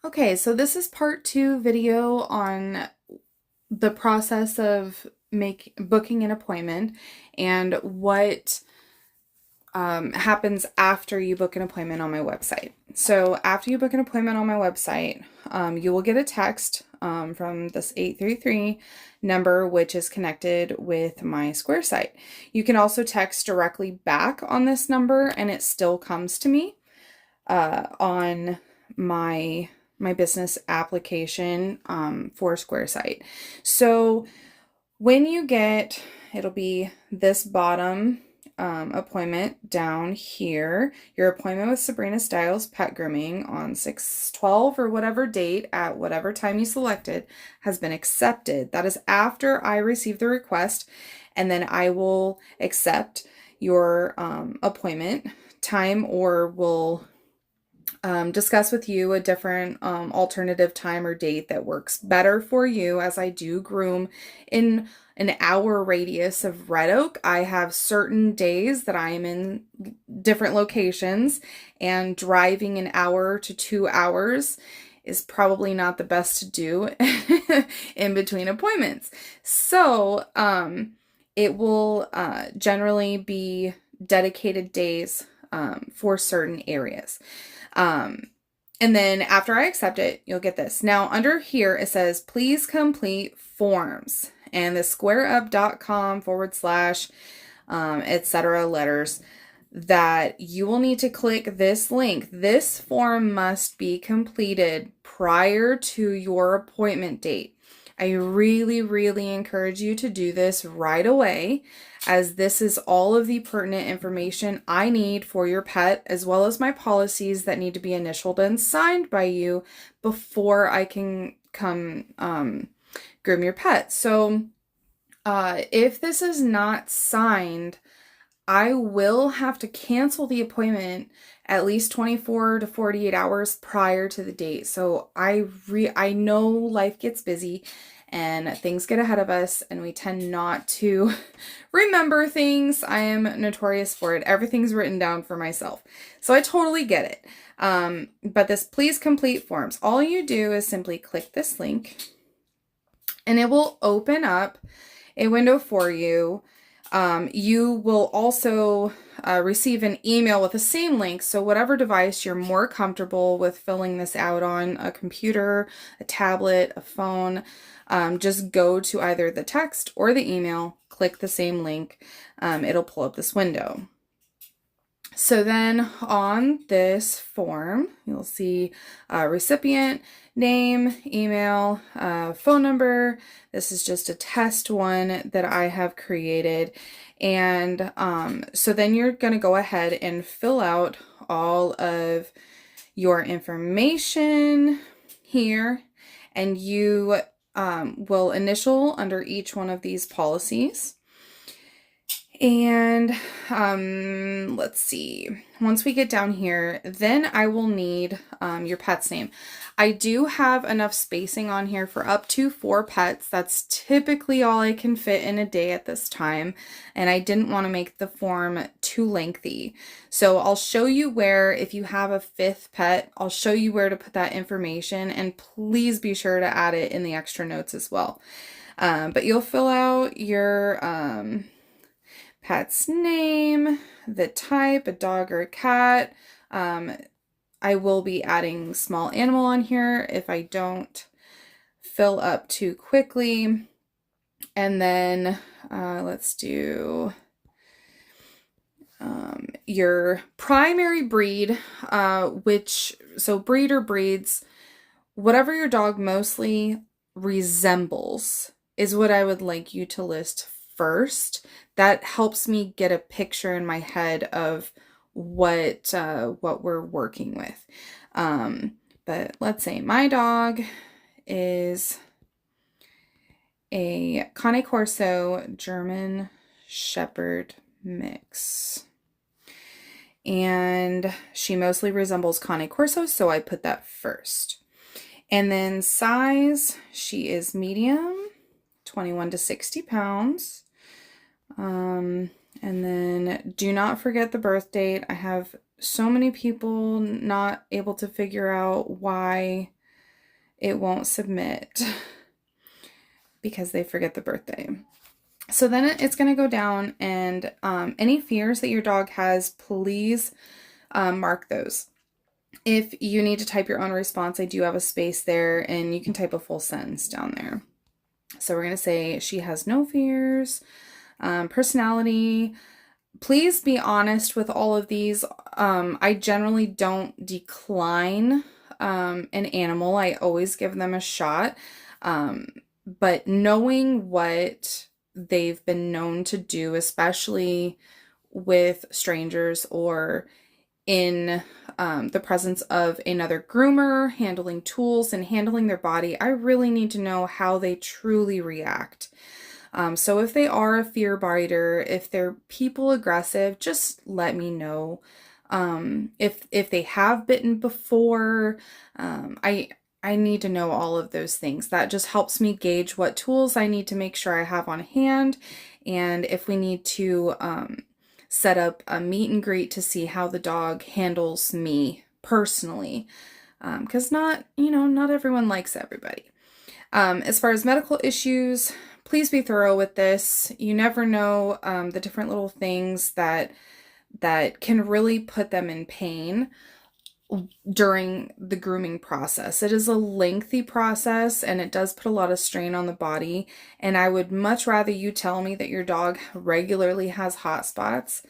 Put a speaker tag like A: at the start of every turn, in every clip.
A: Okay, so this is part two video on the process of booking an appointment and what happens after you book an appointment on my website. So after you book an appointment on my website, you will get a text from this 833 number, which is connected with my Square site. You can also text directly back on this number and it still comes to me on my business application for Square site. So when you get, it'll be this bottom appointment down here, your appointment with Sabrina Styles Pet Grooming on 6/12 or whatever date at whatever time you selected has been accepted. That is after I receive the request, and then I will accept your appointment time, or will discuss with you a different alternative time or date that works better for you, as I do groom in an hour radius of Red Oak. I have certain days that I am in different locations, and driving an hour to 2 hours is probably not the best to do in between appointments. So it will generally be dedicated days for certain areas. And then after I accept it, you'll get this. Now under here, it says, please complete forms, and the squareup.com/ etc. letters that you will need to click this link. This form must be completed prior to your appointment date. I really, really encourage you to do this right away, as this is all of the pertinent information I need for your pet, as well as my policies that need to be initialed and signed by you before I can come groom your pet. So if this is not signed, I will have to cancel the appointment at least 24 to 48 hours prior to the date. So I know life gets busy and things get ahead of us, and we tend not to remember things. I am notorious for it. Everything's written down for myself. So I totally get it. But this please complete forms, all you do is simply click this link and it will open up a window for you. You will also receive an email with the same link. So whatever device you're more comfortable with filling this out on, a computer, a tablet, a phone, just go to either the text or the email, click the same link. It'll pull up this window. So then on this form, you'll see recipient, name, email, phone number. This is just a test one that I have created. And so then you're going to go ahead and fill out all of your information here, and you will initial under each one of these policies. And let's see, once we get down here, then I will need your pet's name. I do have enough spacing on here for up to 4 pets. That's typically all I can fit in a day at this time, and I didn't want to make the form too lengthy. So I'll show you where, if you have a 5th pet, I'll show you where to put that information, and please be sure to add it in the extra notes as well. But you'll fill out your pet's name, the type, a dog or a cat. I will be adding small animal on here if I don't fill up too quickly. And then let's do your primary breed, so breed or breeds, whatever your dog mostly resembles is what I would like you to list first. That helps me get a picture in my head of what we're working with. But let's say my dog is a Cane Corso German Shepherd mix, and she mostly resembles Cane Corso, so I put that first. And then size, she is medium, 21 to 60 pounds. And then do not forget the birth date. I have so many people not able to figure out why it won't submit because they forget the birthday. So then it's going to go down, and any fears that your dog has, please mark those. If you need to type your own response, I do have a space there, and you can type a full sentence down there. So we're going to say she has no fears. Personality. Please be honest with all of these. I generally don't decline an animal. I always give them a shot. But knowing what they've been known to do, especially with strangers or in the presence of another groomer, handling tools and handling their body, I really need to know how they truly react. So if they are a fear biter, if they're people aggressive, just let me know. If they have bitten before, I need to know all of those things. That just helps me gauge what tools I need to make sure I have on hand, and if we need to set up a meet and greet to see how the dog handles me personally, because not everyone likes everybody. As far as medical issues, please be thorough with this. You never know the different little things that can really put them in pain during the grooming process. It is a lengthy process, and it does put a lot of strain on the body, and I would much rather you tell me that your dog regularly has hot spots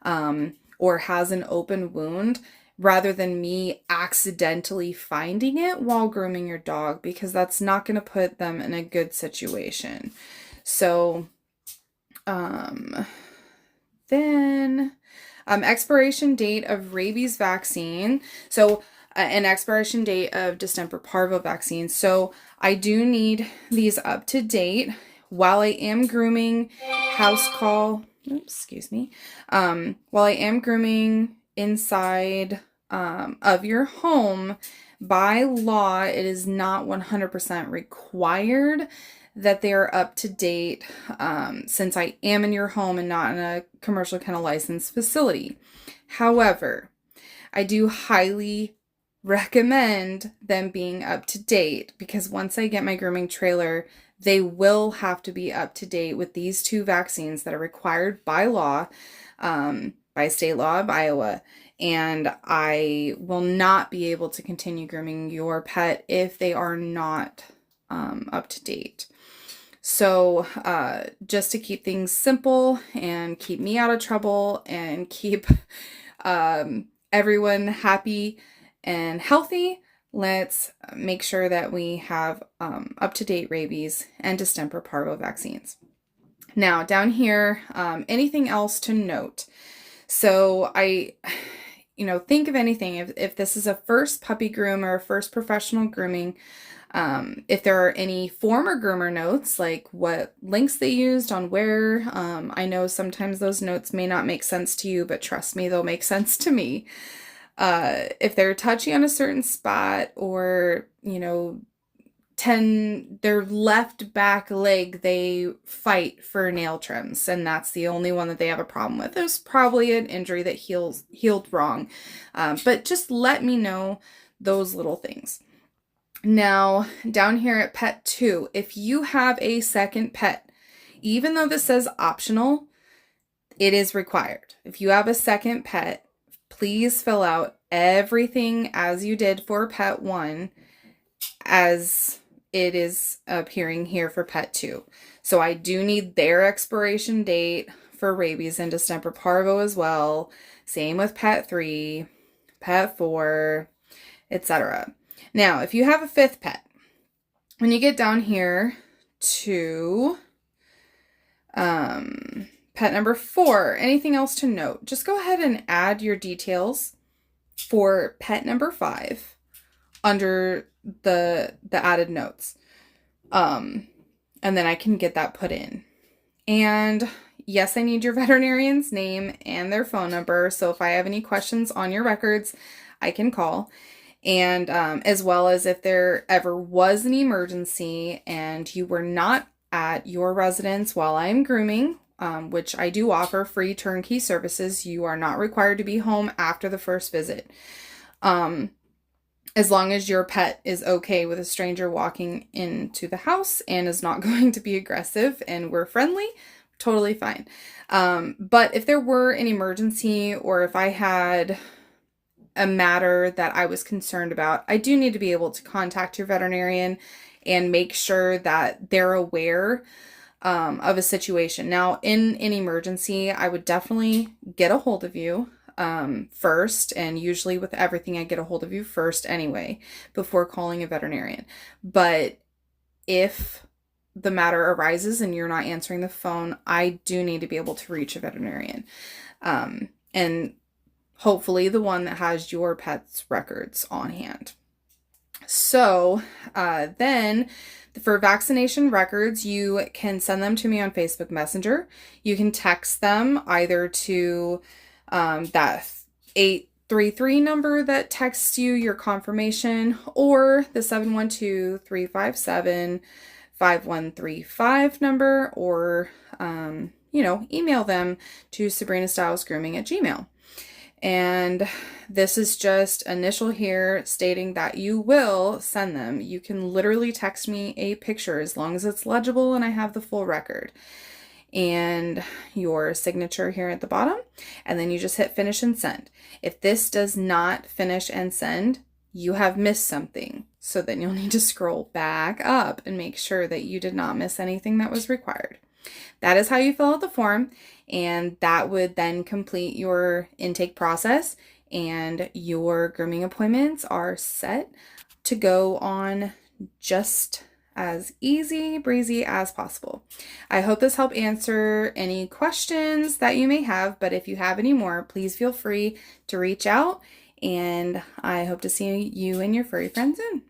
A: or has an open wound rather than me accidentally finding it while grooming your dog, because that's not going to put them in a good situation. So then expiration date of rabies vaccine. So an expiration date of distemper parvo vaccine. So I do need these up to date while I am grooming house call. Excuse me. While I am grooming inside of your home, by law, it is not 100% required that they are up to date, since I am in your home and not in a commercial kennel licensed facility. However, I do highly recommend them being up to date, because once I get my grooming trailer, they will have to be up to date with these 2 vaccines that are required by law, by state law of Iowa. And I will not be able to continue grooming your pet if they are not up to date. So just to keep things simple and keep me out of trouble and keep everyone happy and healthy, let's make sure that we have up-to-date rabies and distemper parvo vaccines. Now down here, anything else to note? So think of anything. If this is a first puppy groom or a first professional grooming, if there are any former groomer notes, like what links they used on where, I know sometimes those notes may not make sense to you, but trust me, they'll make sense to me. If they're touchy on a certain spot, or, their left back leg, they fight for nail trims, and that's the only one that they have a problem with. There's probably an injury that healed wrong. But just let me know those little things. Now, down here at pet 2, if you have a second pet, even though this says optional, it is required. If you have a second pet, please fill out everything as you did for pet 1 as it is appearing here for pet 2. So I do need their expiration date for rabies and distemper parvo as well. Same with pet 3, pet 4, etc. Now, if you have a 5th pet, when you get down here to pet number 4, anything else to note, just go ahead and add your details for pet number 5 under the added notes. And then I can get that put in. And yes, I need your veterinarian's name and their phone number. So if I have any questions on your records, I can call. And as well as if there ever was an emergency and you were not at your residence while I'm grooming, which I do offer free turnkey services. You are not required to be home after the first visit. as long as your pet is okay with a stranger walking into the house and is not going to be aggressive and we're friendly, totally fine. But if there were an emergency or if I had a matter that I was concerned about, I do need to be able to contact your veterinarian and make sure that they're aware of a situation. Now, in an emergency, I would definitely get a hold of you first, and usually with everything, I get a hold of you first anyway, before calling a veterinarian. But if the matter arises and you're not answering the phone, I do need to be able to reach a veterinarian. And hopefully the one that has your pet's records on hand. So then for vaccination records, you can send them to me on Facebook Messenger. You can text them either to that 833 number that texts you your confirmation, or the 712-357-5135 number, or, email them to sabrinastylesgrooming@gmail.com. And this is just initial here stating that you will send them. You can literally text me a picture as long as it's legible and I have the full record. And your signature here at the bottom. And then you just hit finish and send. If this does not finish and send, you have missed something. So then you'll need to scroll back up and make sure that you did not miss anything that was required. That is how you fill out the form, and that would then complete your intake process, and your grooming appointments are set to go on just as easy breezy as possible. I hope this helped answer any questions that you may have, but if you have any more, please feel free to reach out, and I hope to see you and your furry friends soon.